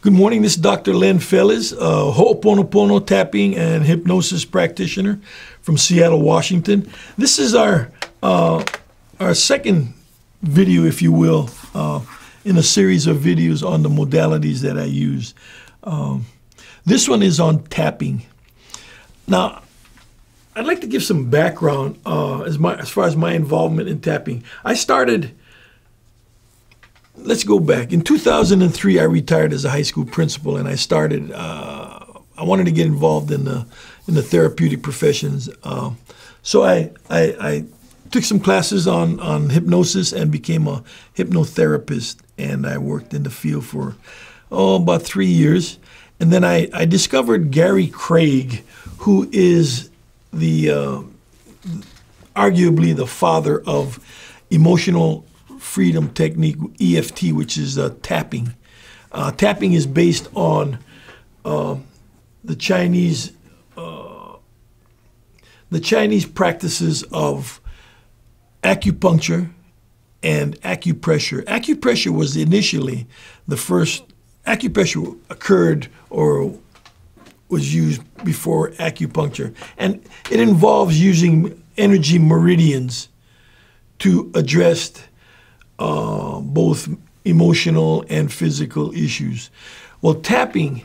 Good morning, this is Dr. Len Fellez, Ho'oponopono tapping and hypnosis practitioner from Seattle, Washington. This is our second video, if you will, in a series of videos on the modalities that I use. This one is on tapping. Now, I'd like to give some background as far as my involvement in tapping. I started, let's go back. In 2003, I retired as a high school principal, and I started, I wanted to get involved in the therapeutic professions. So I took some classes on hypnosis and became a hypnotherapist, and I worked in the field for, about 3 years. And then I discovered Gary Craig, who is arguably the father of emotional freedom technique, EFT, which is tapping. Tapping is based on the Chinese practices of acupuncture and acupressure. Acupressure was initially the first. Acupressure occurred or was used before acupuncture, and it involves using energy meridians to address both emotional and physical issues. Well, tapping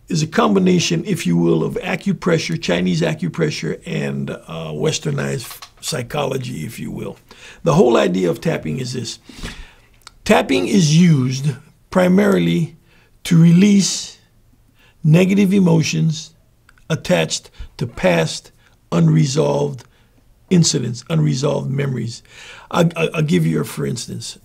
is a combination, if you will, of acupressure, Chinese acupressure, and westernized psychology, if you will. The whole idea of tapping is this. Tapping is used primarily to release negative emotions attached to past unresolved incidents, unresolved memories. I'll give you a for instance.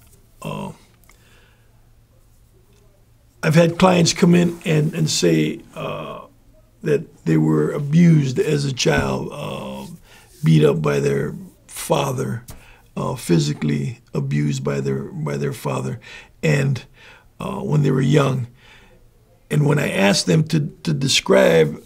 I've had clients come in and say that they were abused as a child, beat up by their father, physically abused by their father, and when they were young. And when I asked them to describe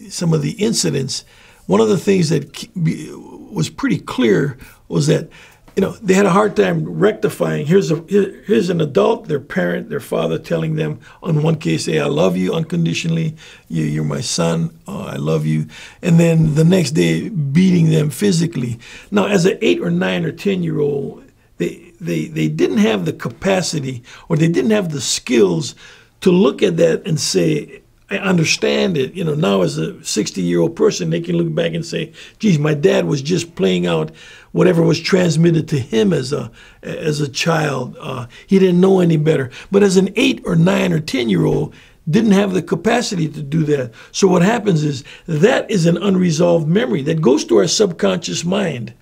some of the incidents, one of the things that was pretty clear was that, they had a hard time rectifying. Here's an adult, their parent, their father telling them, on one case, hey, I love you unconditionally. You're my son. I love you. And then the next day, beating them physically. Now, as an 8 or 9 or 10-year-old, they didn't have the capacity, or they didn't have the skills to look at that and say, I understand it. Now as a 60-year-old person, they can look back and say, geez, my dad was just playing out whatever was transmitted to him as a child. He didn't know any better. But as an 8 or 9 or 10-year-old, didn't have the capacity to do that. So what happens is that is an unresolved memory that goes to our subconscious mind.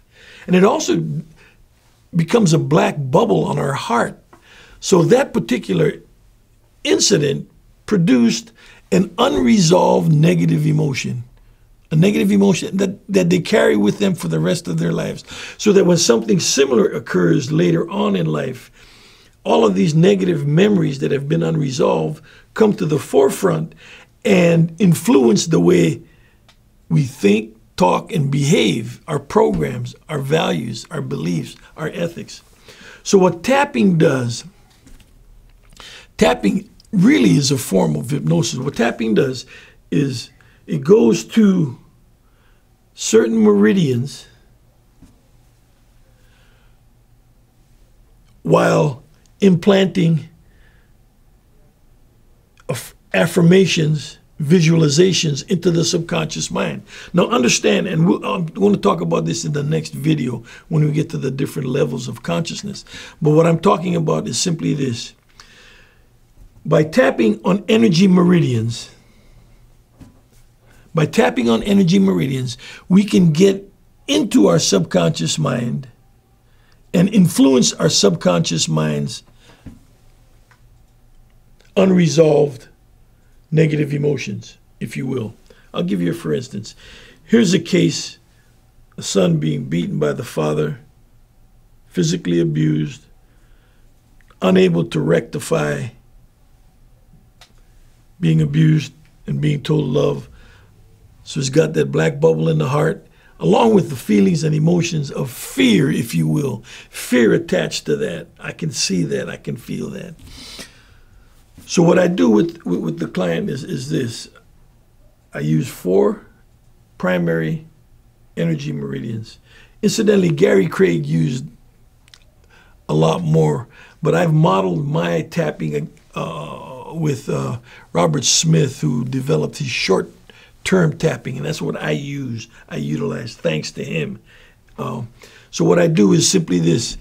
And it also becomes a black bubble on our heart. So that particular incident produced an unresolved negative emotion, a negative emotion that they carry with them for the rest of their lives. So that when something similar occurs later on in life, all of these negative memories that have been unresolved come to the forefront and influence the way we think, talk, and behave, our programs, our values, our beliefs, our ethics. So what tapping does, tapping really is a form of hypnosis. What tapping does is it goes to certain meridians while implanting affirmations, visualizations into the subconscious mind. Now understand, and I'm going to talk about this in the next video when we get to the different levels of consciousness. But what I'm talking about is simply this. By tapping on energy meridians, we can get into our subconscious mind and influence our subconscious mind's unresolved negative emotions, if you will. I'll give you a for instance. Here's a case, a son being beaten by the father, physically abused, unable to rectify being abused and being told love. So he's got that black bubble in the heart, along with the feelings and emotions of fear, if you will, fear attached to that. I can see that, I can feel that. So what I do with the client is this. I use 4 primary energy meridians. Incidentally, Gary Craig used a lot more, but I've modeled my tapping with Robert Smith, who developed his short-term tapping, and that's what I utilize, thanks to him. So what I do is simply this.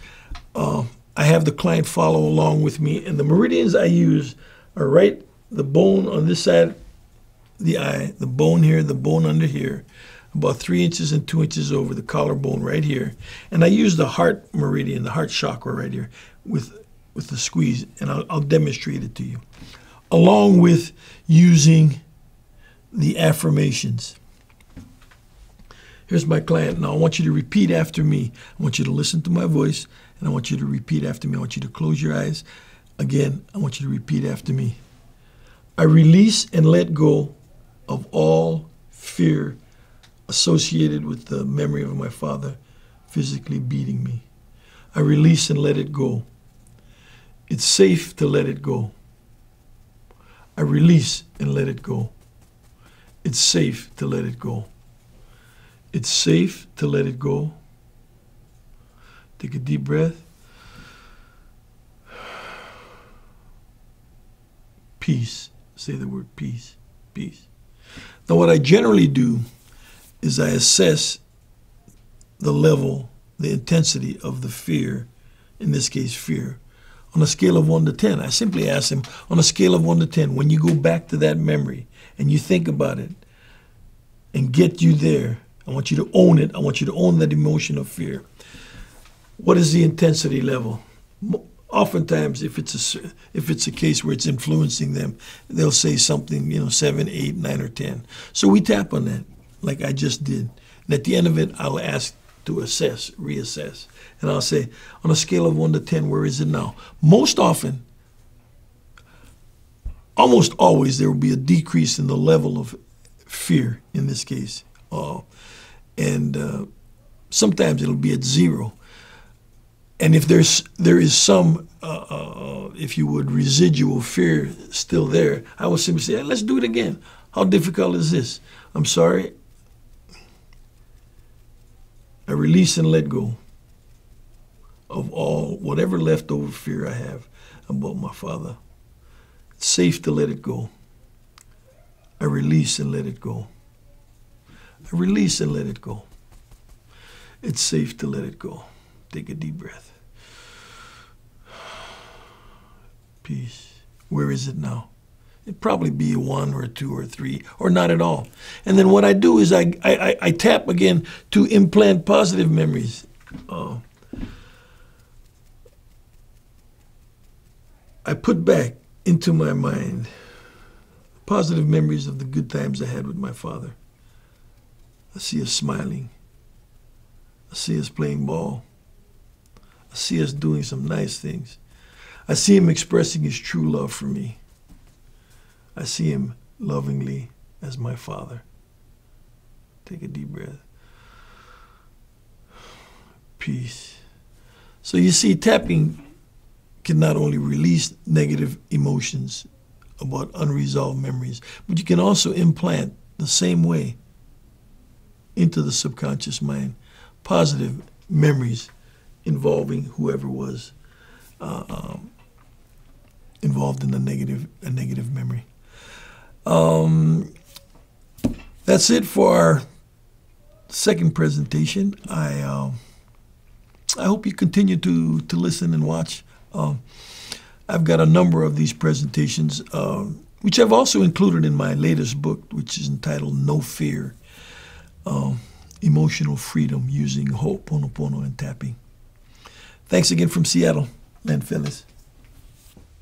I have the client follow along with me, and the meridians I use are right, the bone on this side, the eye, the bone here, the bone under here, about 3 inches and 2 inches over the collarbone right here. And I use the heart meridian, the heart chakra right here with the squeeze, and I'll demonstrate it to you. Along with using the affirmations. Here's my client. Now I want you to repeat after me. I want you to listen to my voice, and I want you to repeat after me. I want you to close your eyes. Again, I want you to repeat after me. I release and let go of all fear associated with the memory of my father physically beating me. I release and let it go. It's safe to let it go. I release and let it go. It's safe to let it go. It's safe to let it go. Take a deep breath. Peace. Say the word peace. Peace. Now what I generally do is I assess the level, the intensity of the fear, in this case fear, on a scale of 1 to 10. I simply ask him, on a scale of 1 to 10, when you go back to that memory and you think about it and get you there, I want you to own it. I want you to own that emotion of fear. What is the intensity level? Oftentimes, if it's a case where it's influencing them, they'll say something, 7, 8, 9, or 10. So we tap on that, like I just did. And at the end of it, I'll ask to assess, reassess. And I'll say, on a scale of 1 to 10, where is it now? Most often, almost always, there will be a decrease in the level of fear in this case. And sometimes it'll be at 0. And if there is some, if you would, residual fear still there, I will simply say, hey, let's do it again. How difficult is this? I'm sorry. I release and let go of all, whatever leftover fear I have about my father. It's safe to let it go. I release and let it go. I release and let it go. It's safe to let it go. Take a deep breath. Peace. Where is it now? It'd probably be a 1 or a 2 or a 3 or not at all. And then what I do is I tap again to implant positive memories. I put back into my mind positive memories of the good times I had with my father. I see us smiling. I see us playing ball. I see us doing some nice things. I see him expressing his true love for me. I see him lovingly as my father. Take a deep breath. Peace. So you see, tapping can not only release negative emotions about unresolved memories, but you can also implant the same way into the subconscious mind positive memories involving whoever was involved in a negative memory. That's it for our second presentation. I hope you continue to listen and watch. I've got a number of these presentations, which I've also included in my latest book, which is entitled No Fear, Emotional Freedom Using Ho'oponopono and Tapping. Thanks again from Seattle, Len Fellez.